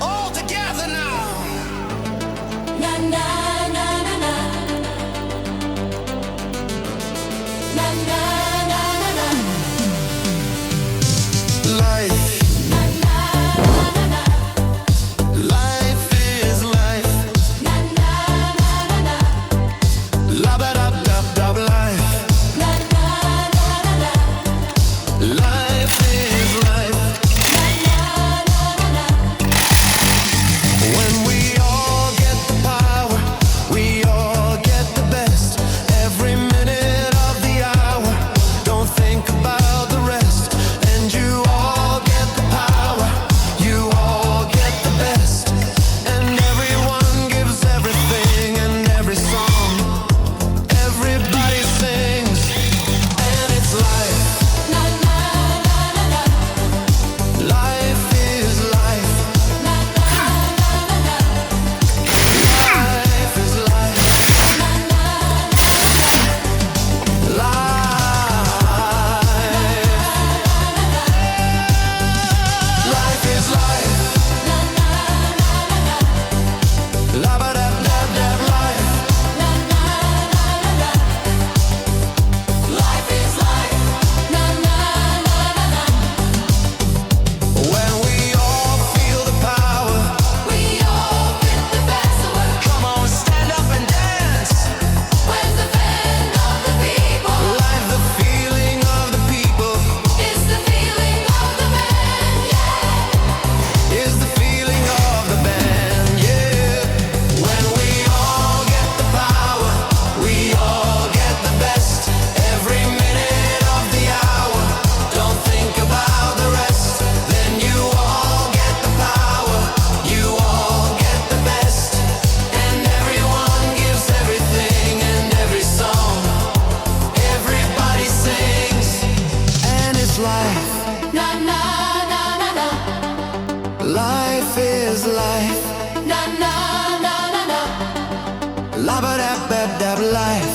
All together now. Life, life is life. La ba da da da life. Life is life. When we all get the power, we all get the best. Every minute of the hour, don't think about the rest. And you all get the power, you all get the best. And everyone gives everything, and every song, everybody sings. And it's life. Life is life. Life is life. Life is life. La ba da da da life. Life is life. When we all feel the power, We all get the best of it. come on, stand up and dance. Where's the fan of the people? Life, the feeling of the people, It's the feeling of the man, yeah. is the feeling of the band, yeah. When we all get the power, we all get the best. Every minute of the hour, don't think about the rest. Then you all get the power, you all get the best. And everyone gives everything, and every song, everybody sings. And it's life. Na na na na na. Life is life. Na na na na na. La ba da ba da life.